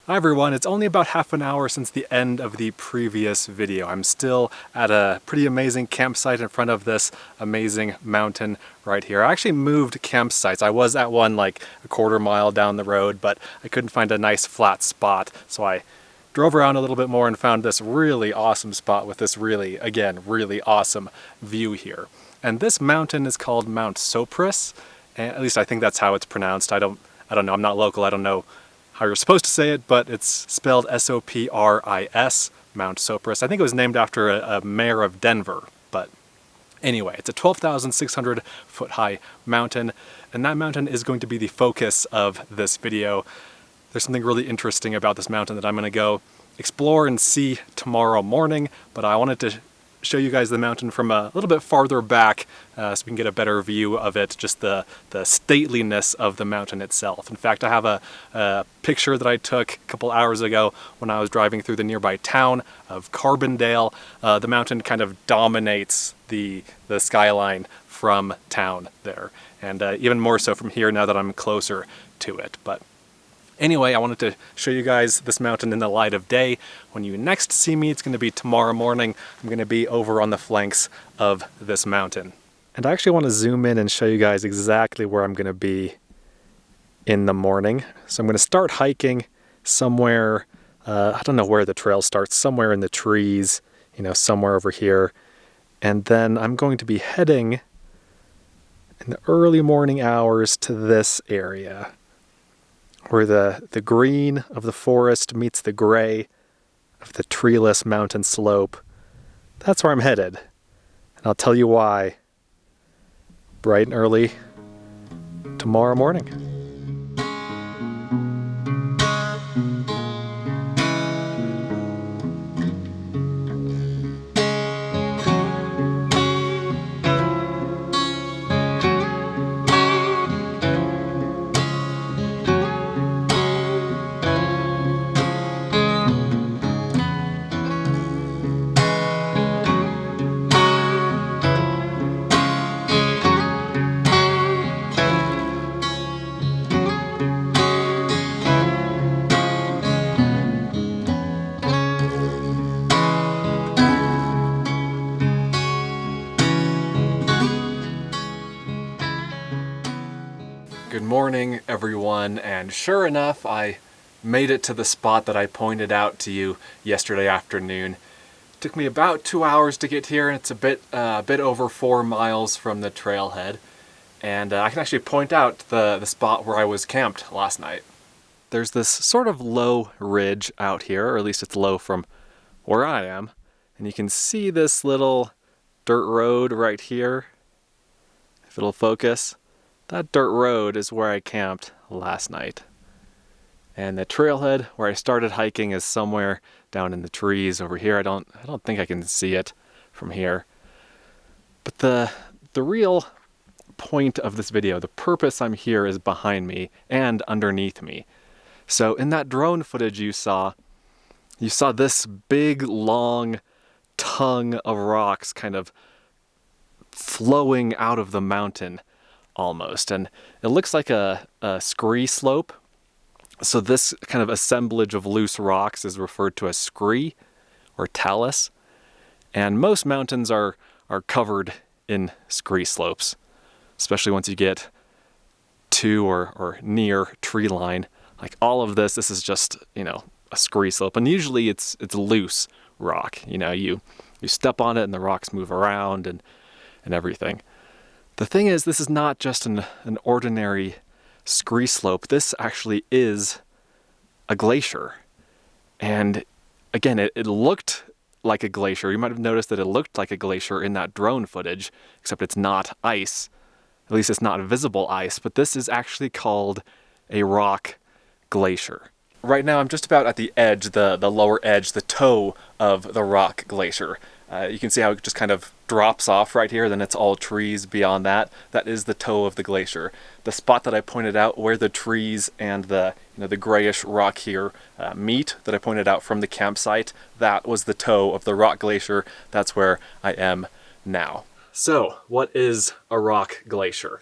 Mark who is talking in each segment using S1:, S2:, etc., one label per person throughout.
S1: Hi everyone, it's only about half an hour since the end of the previous video. I'm still at a pretty amazing campsite in front of this amazing mountain right here. I actually moved campsites. I was at one like a quarter mile down the road, but I couldn't find a nice flat spot, so I drove around a little bit more and found this really awesome spot with this really awesome view here. And this mountain is called Mount Sopris, and at least I think that's how it's pronounced. I don't know, I'm not local, I don't know how you're supposed to say it, but it's spelled S-O-P-R-I-S, Mount Sopris. I think it was named after a mayor of Denver, but anyway, it's a 12,600 foot high mountain, and that mountain is going to be the focus of this video. There's something really interesting about this mountain that I'm going to go explore and see tomorrow morning, but I wanted to show you guys the mountain from a little bit farther back so we can get a better view of it, just the stateliness of the mountain itself. In fact, I have a picture that I took a couple hours ago when I was driving through the nearby town of Carbondale. The mountain kind of dominates the skyline from town there, and even more so from here now that I'm closer to it. But anyway, I wanted to show you guys this mountain in the light of day. When you next see me, it's going to be tomorrow morning. I'm going to be over on the flanks of this mountain. And I actually want to zoom in and show you guys exactly where I'm going to be in the morning. So I'm going to start hiking somewhere, I don't know where the trail starts, somewhere in the trees, you know, somewhere over here. And then I'm going to be heading in the early morning hours to this area, where the green of the forest meets the gray of the treeless mountain slope. That's where I'm headed, and I'll tell you why bright and early tomorrow morning. Good morning, everyone, and sure enough, I made it to the spot that I pointed out to you yesterday afternoon. It took me about 2 hours to get here, and it's a bit over 4 miles from the trailhead. And I can actually point out the spot where I was camped last night. There's this sort of low ridge out here, or at least it's low from where I am, and you can see this little dirt road right here, if it'll focus. That dirt road is where I camped last night. And the trailhead where I started hiking is somewhere down in the trees over here. I don't think I can see it from here. But the real point of this video, the purpose I'm here, is behind me and underneath me. So in that drone footage you saw this big long tongue of rocks kind of flowing out of the mountain almost, and it looks like a scree slope. So this kind of assemblage of loose rocks is referred to as scree or talus, and most mountains are covered in scree slopes, especially once you get to or near tree line. Like all of this is just, you know, a scree slope, and usually it's loose rock. You know, you step on it and the rocks move around and everything. The thing is, this is not just an ordinary scree slope. This actually is a glacier. And again, it looked like a glacier. You might have noticed that it looked like a glacier in that drone footage, except it's not ice. At least it's not visible ice, but this is actually called a rock glacier. Right now I'm just about at the edge, the lower edge, the toe of the rock glacier. You can see how it just kind of drops off right here, then it's all trees beyond that. That is the toe of the glacier. The spot that I pointed out where the trees and the grayish rock here meet, that I pointed out from the campsite, that was the toe of the rock glacier. That's where I am now. So, what is a rock glacier?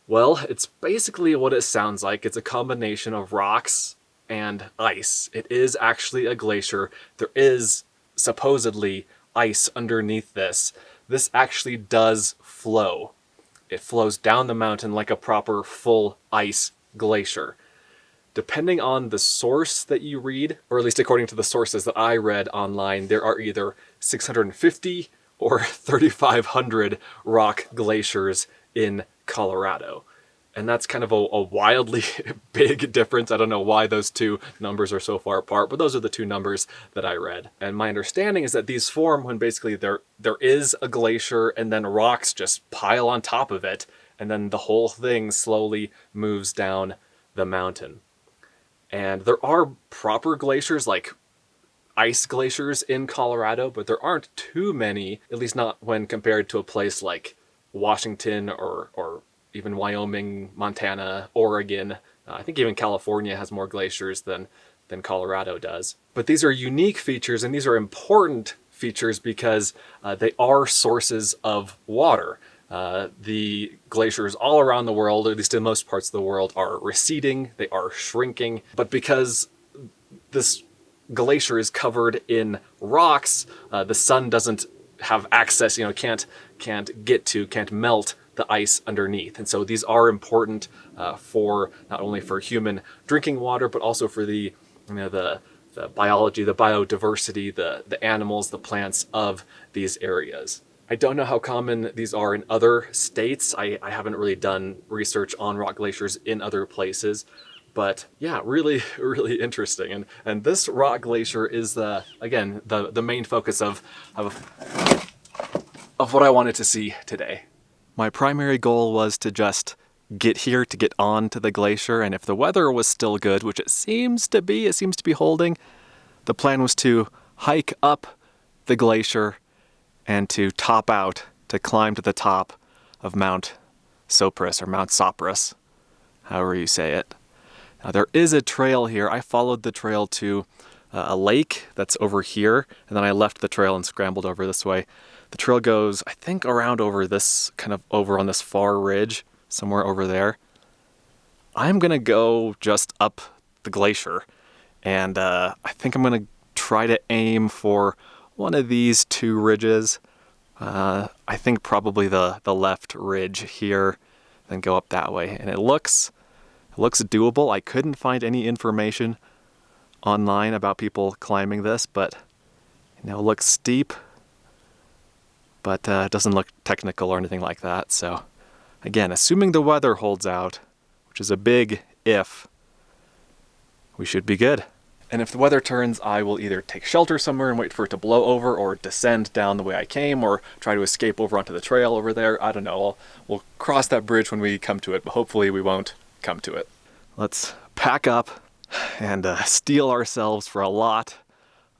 S1: Well, it's basically what it sounds like. It's a combination of rocks and ice. It is actually a glacier. There is supposedly ice underneath this. This actually does flow. It flows down the mountain like a proper full ice glacier. Depending on the source that you read, or at least according to the sources that I read online, there are either 650 or 3,500 rock glaciers in Colorado. And that's kind of a wildly big difference. I don't know why those two numbers are so far apart, but those are the two numbers that I read. And my understanding is that these form when basically there is a glacier and then rocks just pile on top of it, and then the whole thing slowly moves down the mountain. And there are proper glaciers, like ice glaciers in Colorado, but there aren't too many, at least not when compared to a place like Washington or even Wyoming, Montana, Oregon. I think even California has more glaciers than Colorado does. But these are unique features, and these are important features because they are sources of water. The glaciers all around the world, or at least in most parts of the world, are receding, they are shrinking. But because this glacier is covered in rocks, the sun doesn't have access, can't melt the ice underneath. And so these are important for not only for human drinking water, but also for the biology, the biodiversity, the animals, the plants of these areas. I don't know how common these are in other states. I haven't really done research on rock glaciers in other places, but yeah, really, really interesting. And this rock glacier is the main focus of what I wanted to see today. My primary goal was to just get here, to get on to the glacier, and if the weather was still good, which it seems to be holding, the plan was to hike up the glacier and to top out, to climb to the top of Mount Sopris, or Mount Sopris, however you say it. Now there is a trail here. I followed the trail to a lake that's over here, and then I left the trail and scrambled over this way. The trail goes, I think, around over this, kind of over on this far ridge, somewhere over there. I'm gonna go just up the glacier, and I think I'm gonna try to aim for one of these two ridges. I think probably the left ridge here, then go up that way. And it looks doable. I couldn't find any information online about people climbing this, but it looks steep, but it doesn't look technical or anything like that. So again, assuming the weather holds out, which is a big if, we should be good. And if the weather turns, I will either take shelter somewhere and wait for it to blow over, or descend down the way I came, or try to escape over onto the trail over there. I don't know. We'll cross that bridge when we come to it, but hopefully we won't come to it. Let's pack up and steel ourselves for a lot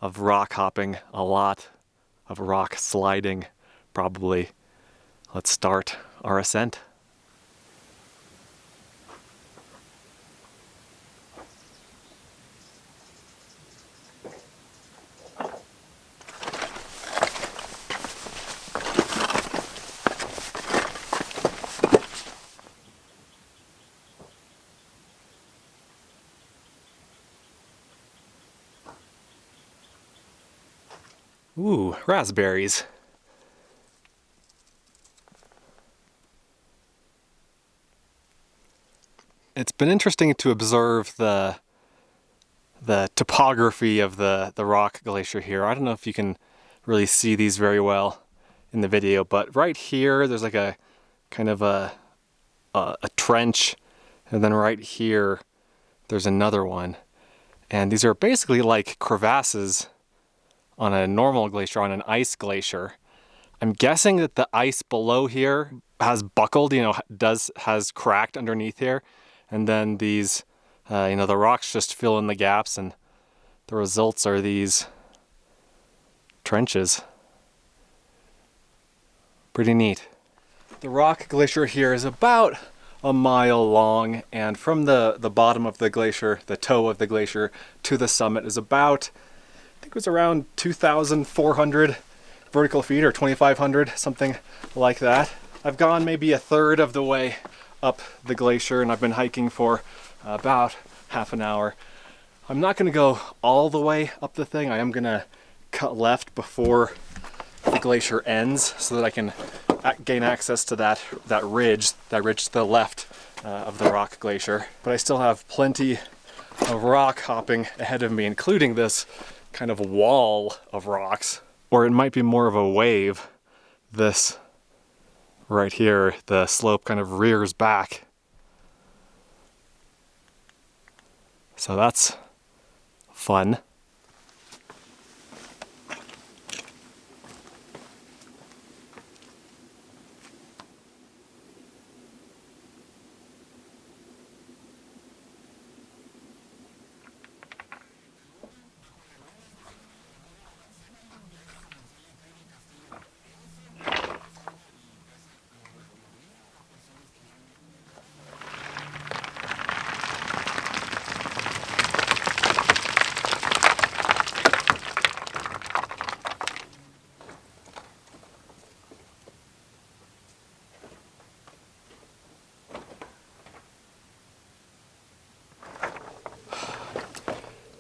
S1: of rock hopping, a lot of rock sliding, probably. Let's start our ascent. Ooh, raspberries. It's been interesting to observe the topography of the rock glacier here. I don't know if you can really see these very well in the video, but right here there's like a kind of a trench, and then right here there's another one. And these are basically like crevasses on a normal glacier, on an ice glacier. I'm guessing that the ice below here has buckled, has cracked underneath here. And then these, the rocks just fill in the gaps, and the results are these trenches. Pretty neat. The rock glacier here is about a mile long, and from the bottom of the glacier, the toe of the glacier, to the summit is about, I think it was around 2,400 vertical feet, or 2,500, something like that. I've gone maybe a third of the way up the glacier, and I've been hiking for about half an hour. I'm not going to go all the way up the thing. I am going to cut left before the glacier ends so that I can gain access to that ridge to the left of the rock glacier. But I still have plenty of rock hopping ahead of me, including this kind of wall of rocks. Or it might be more of a wave. This right here, the slope kind of rears back. So that's fun.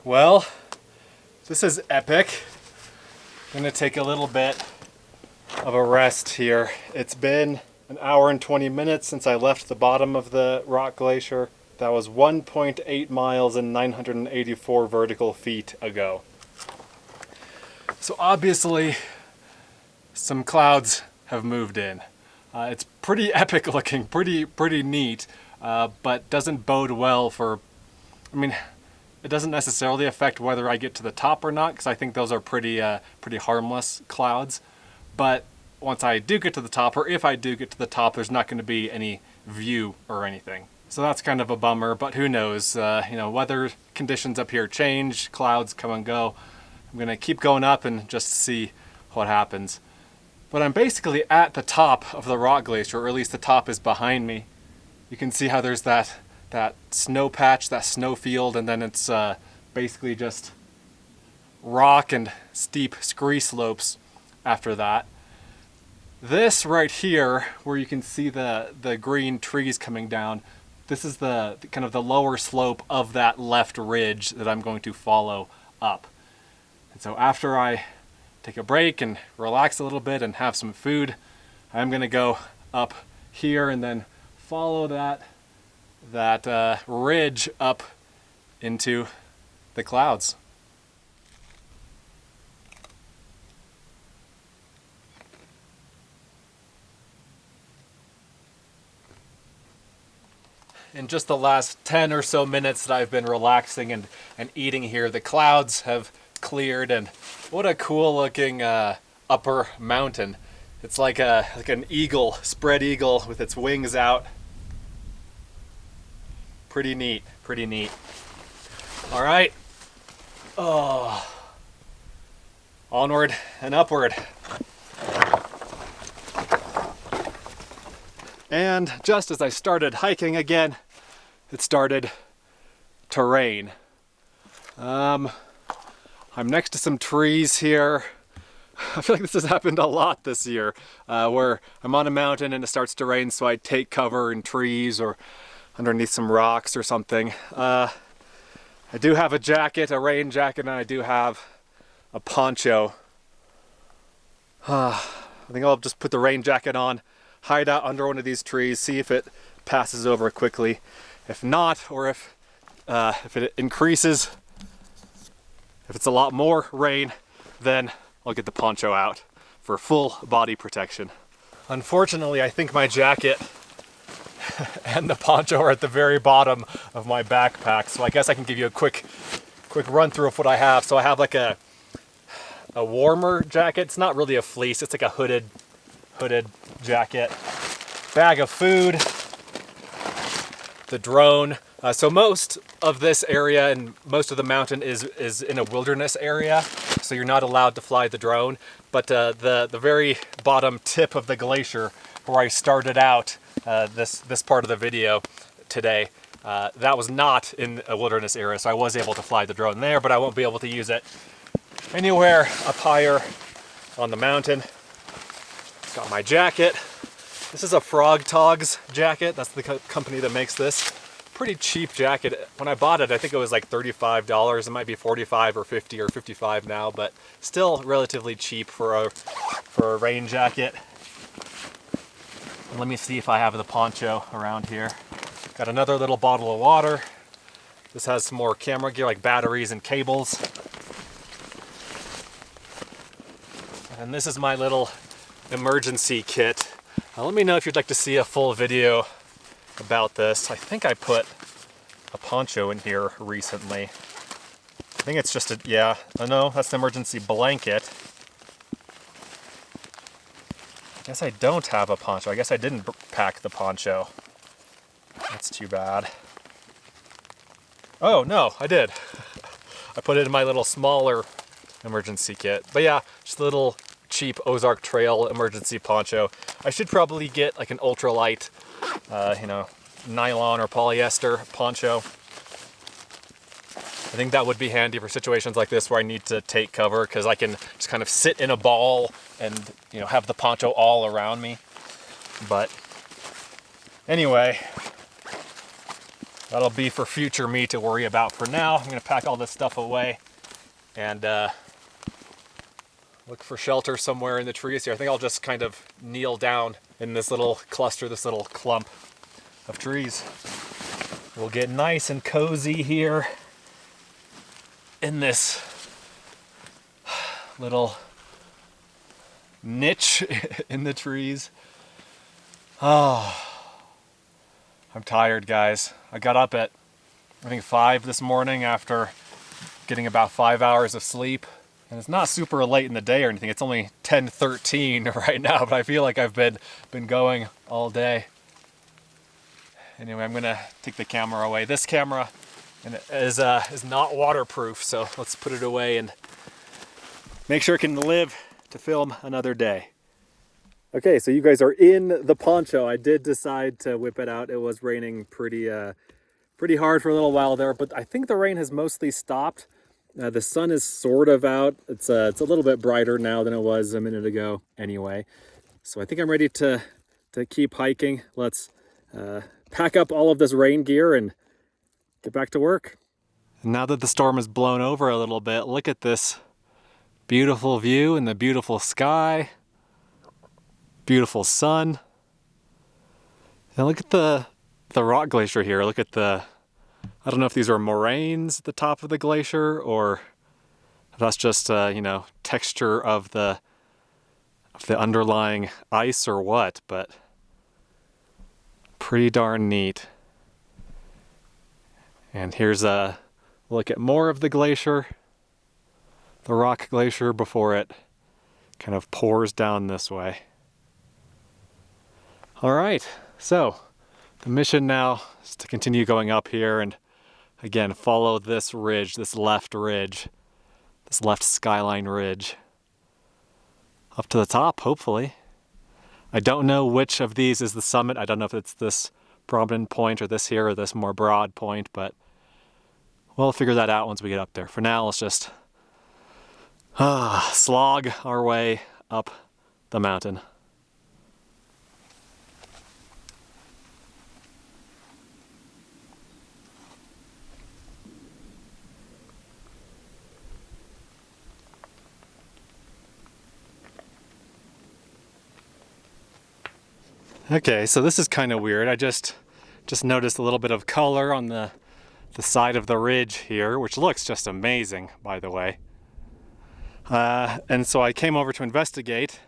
S1: Well, this is epic. I'm gonna take a little bit of a rest here. It's been an hour and 20 minutes since I left the bottom of the rock glacier. That was 1.8 miles and 984 vertical feet ago. So obviously some clouds have moved in. It's pretty epic looking, pretty neat, but doesn't bode well for, it doesn't necessarily affect whether I get to the top or not, because I think those are pretty harmless clouds. But once I do get to the top, or if I do get to the top, there's not going to be any view or anything. So that's kind of a bummer, but who knows? Weather conditions up here change, clouds come and go. I'm going to keep going up and just see what happens. But I'm basically at the top of the rock glacier, or at least the top is behind me. You can see how there's that snow patch, that snow field, and then it's basically just rock and steep scree slopes after that. This right here, where you can see the green trees coming down, this is the kind of the lower slope of that left ridge that I'm going to follow up. And so after I take a break and relax a little bit and have some food, I'm going to go up here and then follow that ridge up into the clouds. In just the last 10 or so minutes that I've been relaxing and eating here, the clouds have cleared, and what a cool looking upper mountain. It's like an eagle, spread eagle with its wings out. Pretty neat, pretty neat. All right. Oh. Onward and upward. And just as I started hiking again, it started to rain. I'm next to some trees here. I feel like this has happened a lot this year, where I'm on a mountain and it starts to rain, so I take cover in trees or underneath some rocks or something. I do have a jacket, a rain jacket, and I do have a poncho. I think I'll just put the rain jacket on, hide out under one of these trees, see if it passes over quickly. If not, or if it increases, if it's a lot more rain, then I'll get the poncho out for full body protection. Unfortunately, I think my jacket and the poncho are at the very bottom of my backpack, so I guess I can give you a quick run through of what I have. So I have like a warmer jacket. It's not really a fleece, it's like a hooded jacket. Bag of food, the drone. So most of this area and most of the mountain is in a wilderness area, so you're not allowed to fly the drone. But the very bottom tip of the glacier, where I started out this part of the video today, that was not in a wilderness area, so I was able to fly the drone there, but I won't be able to use it anywhere up higher on the mountain. Got my jacket. This is a Frog Togs jacket. That's the company that makes this. pretty cheap jacket. When I bought it, I think it was like $35. It might be 45 or 50 or 55 now, but still relatively cheap for a rain jacket. Let me see if I have the poncho around here. Got another little bottle of water. This has some more camera gear like batteries and cables. And this is my little emergency kit. Let me know if you'd like to see a full video about this. I think I put a poncho in here recently. I think it's just yeah, no, that's the emergency blanket. I guess I don't have a poncho. I guess I didn't pack the poncho. That's too bad. Oh, no, I did. I put it in my little smaller emergency kit. But yeah, just a little cheap Ozark Trail emergency poncho. I should probably get like an ultralight, you know, nylon or polyester poncho. I think that would be handy for situations like this where I need to take cover, because I can just kind of sit in a ball and, you know, have the poncho all around me. But anyway, that'll be for future me to worry about. For now, I'm gonna pack all this stuff away and look for shelter somewhere in the trees here. I think I'll just kind of kneel down in this little cluster, this little clump of trees. We'll get nice and cozy here in this little niche in the trees. Oh, I'm tired, guys. I got up at, I think, 5 this morning after getting about 5 hours of sleep. And it's not super late in the day or anything. It's only 10:13 right now, but I feel like I've been going all day. Anyway, I'm gonna take the camera away. This camera is not waterproof, so let's put it away and make sure it can live to film another day. Okay, so you guys are in the poncho. I did decide to whip it out. It was raining pretty hard for a little while there, but I think the rain has mostly stopped. The sun is sort of out. It's a little bit brighter now than it was a minute ago anyway. So I think I'm ready to keep hiking. Let's pack up all of this rain gear and get back to work. Now that the storm has blown over a little bit, look at this beautiful view and the beautiful sky, beautiful sun. And look at the rock glacier here. Look at I don't know if these are moraines at the top of the glacier or if that's just you know, texture of the underlying ice or what, but pretty darn neat. And here's a look at more of the glacier, the rock glacier, before it kind of pours down this way. All right, so the mission now is to continue going up here and again follow this ridge, this left skyline ridge up to the top, hopefully. I don't know which of these is the summit. I don't know if it's this prominent point or this here or this more broad point, but we'll figure that out once we get up there. For now, let's just slog our way up the mountain. Okay, so this is kind of weird. I just noticed a little bit of color on the side of the ridge here, which looks just amazing, by the way. And so I came over to investigate,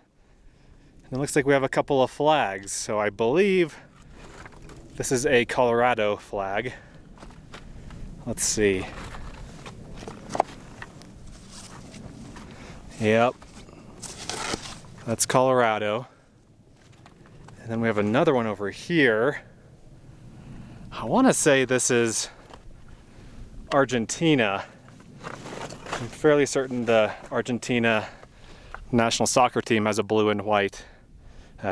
S1: and it looks like we have a couple of flags. So I believe this is a Colorado flag. Let's see. Yep, that's Colorado. And then we have another one over here. I want to say this is Argentina. I'm fairly certain the Argentina national soccer team has a blue and white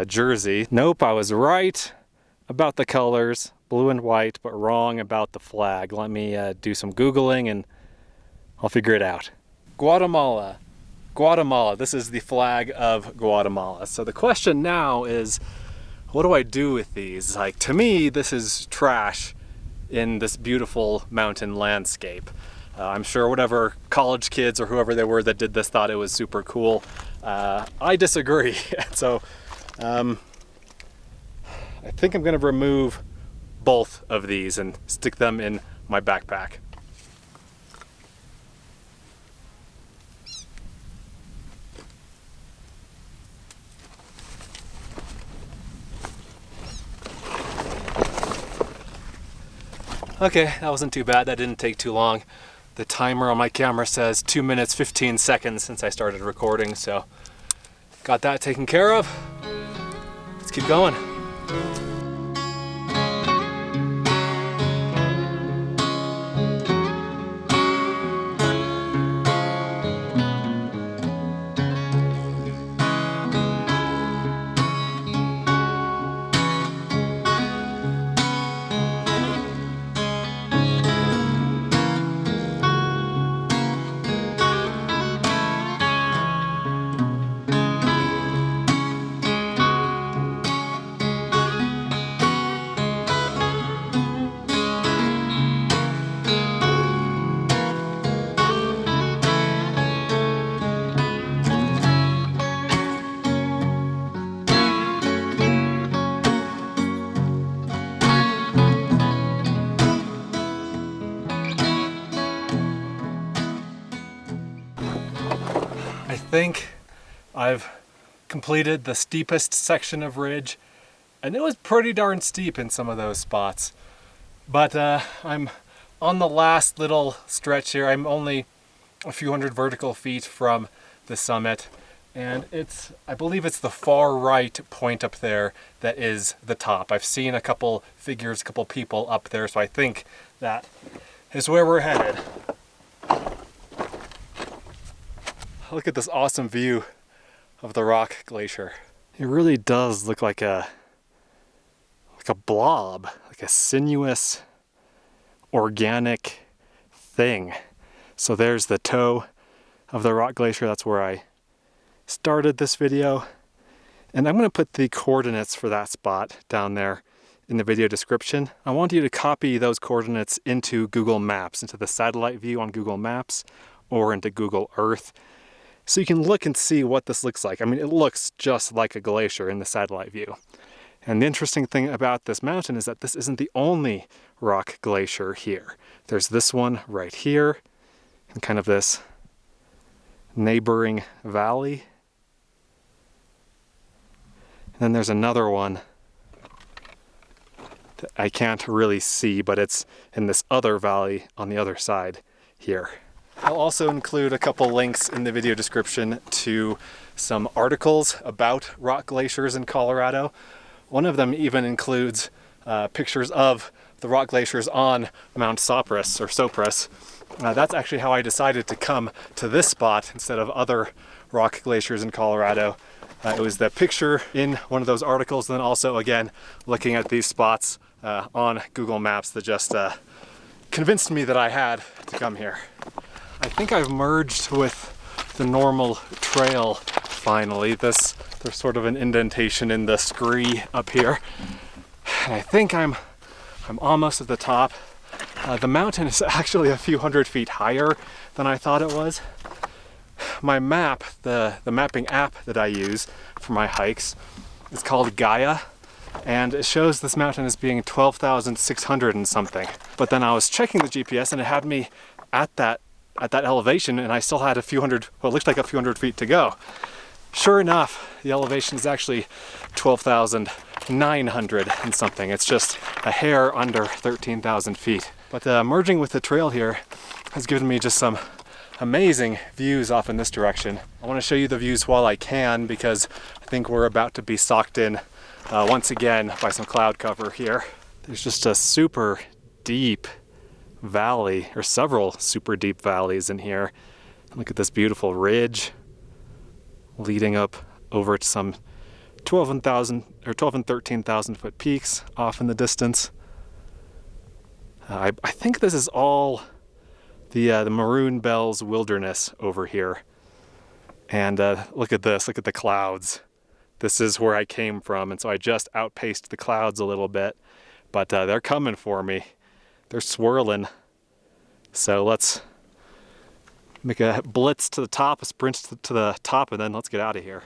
S1: jersey. Nope, I was right about the colors, blue and white, but wrong about the flag. Let me do some Googling and I'll figure it out. Guatemala. This is the flag of Guatemala. So the question now is, what do I do with these? Like, to me, this is trash in this beautiful mountain landscape. I'm sure whatever college kids or whoever they were that did this thought it was super cool. I disagree. So I think I'm going to remove both of these and stick them in my backpack. Okay, that wasn't too bad. That didn't take too long. The timer on my camera says 2 minutes 15 seconds since I started recording, so got that taken care of. Let's keep going. I think I've completed the steepest section of ridge, and it was pretty darn steep in some of those spots. But I'm on the last little stretch here. I'm only a few hundred vertical feet from the summit, and I believe it's the far right point up there that is the top. I've seen a couple figures, a couple people up there, so I think that is where we're headed. Look at this awesome view of the rock glacier. It really does look like a blob, like a sinuous, organic thing. So there's the toe of the rock glacier. That's where I started this video. And I'm going to put the coordinates for that spot down there in the video description. I want you to copy those coordinates into Google Maps, into the satellite view on Google Maps, or into Google Earth, so you can look and see what this looks like. I mean, it looks just like a glacier in the satellite view. And the interesting thing about this mountain is that this isn't the only rock glacier here. There's this one right here, and kind of this neighboring valley. And then there's another one that I can't really see, but it's in this other valley on the other side here. I'll also include a couple links in the video description to some articles about rock glaciers in Colorado. One of them even includes pictures of the rock glaciers on Mount Sopris, or Sopris. That's actually how I decided to come to this spot instead of other rock glaciers in Colorado. It was the picture in one of those articles, and then also, again, looking at these spots on Google Maps that just convinced me that I had to come here. I think I've merged with the normal trail finally. There's sort of an indentation in the scree up here. And I think I'm almost at the top. The mountain is actually a few hundred feet higher than I thought it was. My map, the mapping app that I use for my hikes, is called Gaia, and it shows this mountain as being 12,600 and something. But then I was checking the GPS and it had me at that elevation, and I still had it looked like a few hundred feet to go. Sure enough, the elevation is actually 12,900 and something. It's just a hair under 13,000 feet. But merging with the trail here has given me just some amazing views off in this direction. I want to show you the views while I can, because I think we're about to be socked in once again by some cloud cover here. There's just a super deep valley, or several super deep valleys in here. Look at this beautiful ridge leading up over to some 12 and 13,000 foot peaks off in the distance. I think this is all the Maroon Bells Wilderness over here. And look at this, look at the clouds. This is where I came from, and so I just outpaced the clouds a little bit, but they're coming for me. they're swirling. So let's make a blitz to the top, a sprint to the top, and then let's get out of here.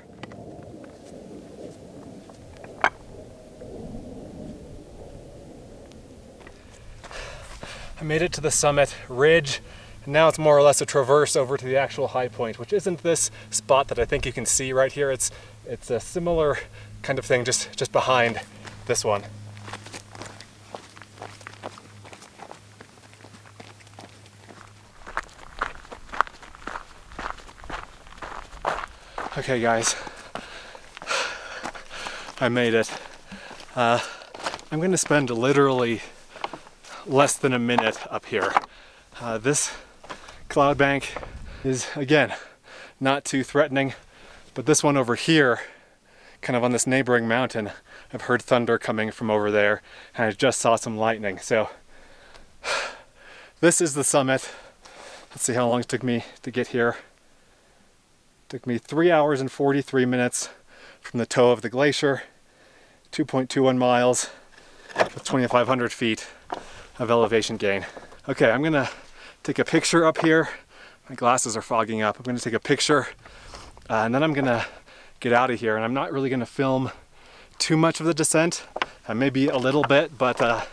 S1: I made it to the summit ridge, and now it's more or less a traverse over to the actual high point, which isn't this spot that I think you can see right here. It's a similar kind of thing just behind this one. Okay guys, I made it. I'm gonna spend literally less than a minute up here. This cloud bank is, again, not too threatening, but this one over here, kind of on this neighboring mountain, I've heard thunder coming from over there, and I just saw some lightning. So this is the summit. Let's see how long it took me to get here. It took me 3 hours and 43 minutes from the toe of the glacier, 2.21 miles with 2,500 feet of elevation gain. Okay, I'm gonna take a picture up here. My glasses are fogging up. I'm gonna take a picture and then I'm gonna get out of here. And I'm not really gonna film too much of the descent, maybe a little bit, but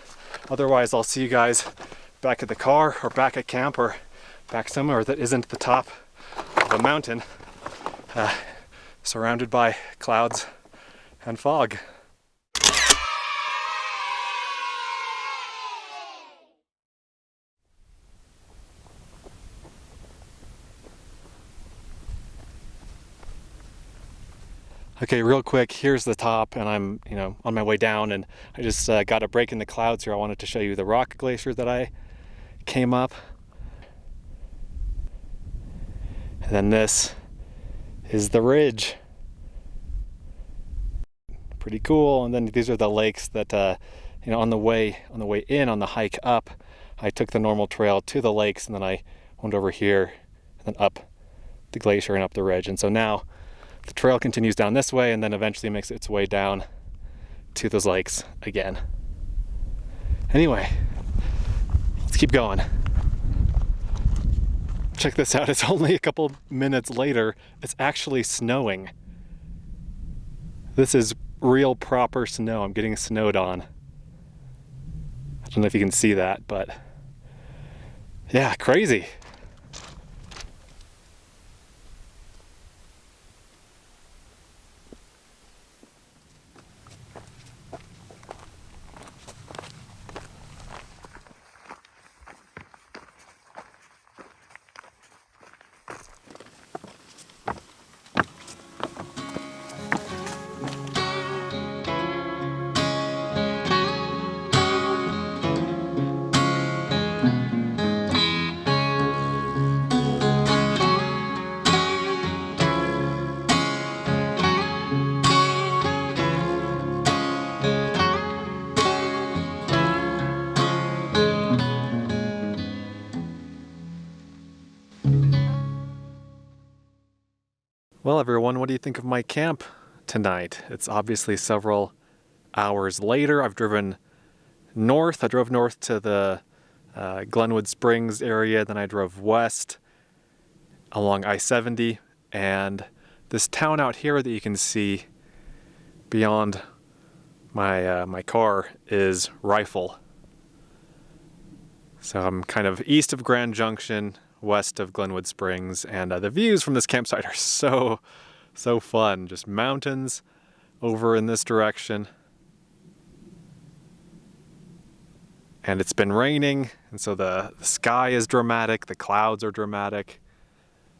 S1: otherwise I'll see you guys back at the car or back at camp or back somewhere that isn't the top of a mountain, surrounded by clouds and fog. Okay, real quick, here's the top, and I'm, on my way down, and I just got a break in the clouds here. I wanted to show you the rock glacier that I came up. And then this is the ridge. Pretty cool. And then these are the lakes that, on the way in, on the hike up, I took the normal trail to the lakes, and then I went over here, and then up the glacier and up the ridge. And so now the trail continues down this way and then eventually makes its way down to those lakes again. Anyway, let's keep going. Check this out, it's only a couple minutes later. It's actually snowing. This is real proper snow. I'm getting snowed on. I don't know if you can see that, but yeah, crazy. Well, everyone, what do you think of my camp tonight? It's obviously several hours later. I've driven north. I drove north to the Glenwood Springs area, then I drove west along I-70, and this town out here that you can see beyond my car is Rifle. So I'm kind of east of Grand Junction, west of Glenwood Springs, and the views from this campsite are so fun. Just mountains over in this direction. And it's been raining, and so the sky is dramatic, the clouds are dramatic.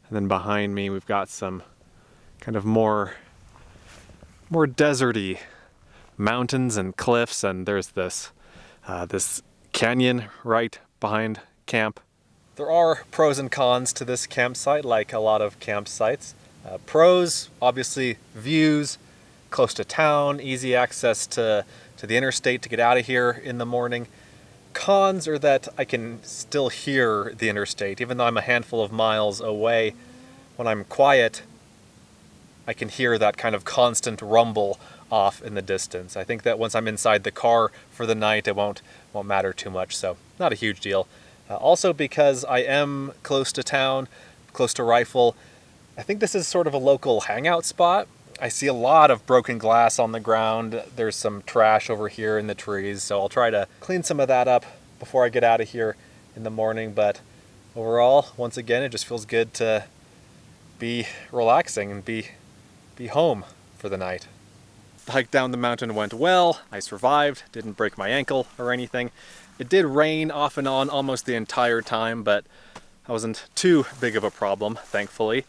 S1: And then behind me we've got some kind of more deserty mountains and cliffs, and there's this canyon right behind camp. There are pros and cons to this campsite, like a lot of campsites. Pros, obviously views, close to town, easy access to the interstate to get out of here in the morning. Cons are that I can still hear the interstate, even though I'm a handful of miles away. When I'm quiet, I can hear that kind of constant rumble off in the distance. I think that once I'm inside the car for the night, it won't matter too much, so not a huge deal. Also, because I am close to town, close to Rifle, I think this is sort of a local hangout spot. I see a lot of broken glass on the ground. There's some trash over here in the trees, so I'll try to clean some of that up before I get out of here in the morning. But overall, once again, it just feels good to be relaxing and be home for the night. The hike down the mountain went well. I survived, didn't break my ankle or anything. It did rain off and on almost the entire time, but that wasn't too big of a problem, thankfully.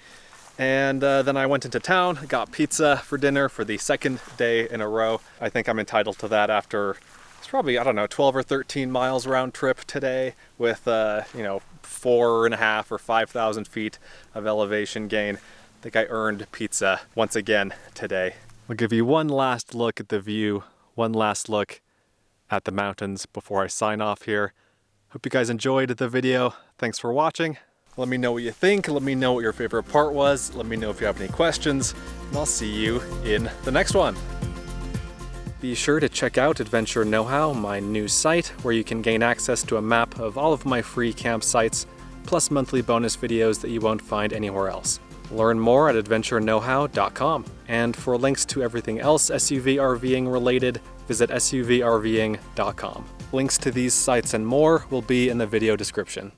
S1: And then I went into town, got pizza for dinner for the second day in a row. I think I'm entitled to that after, it's probably, I don't know, 12 or 13 miles round trip today with, 4.5 or 5,000 feet of elevation gain. I think I earned pizza once again today. I'll give you one last look at the view, one last look at the mountains before I sign off here. Hope you guys enjoyed the video. Thanks for watching. Let me know what you think. Let me know what your favorite part was. Let me know if you have any questions, and I'll see you in the next one. Be sure to check out Adventure Know-How, my new site, where you can gain access to a map of all of my free campsites, plus monthly bonus videos that you won't find anywhere else. Learn more at adventureknowhow.com. And for links to everything else SUV RVing related, visit suvrving.com. Links to these sites and more will be in the video description.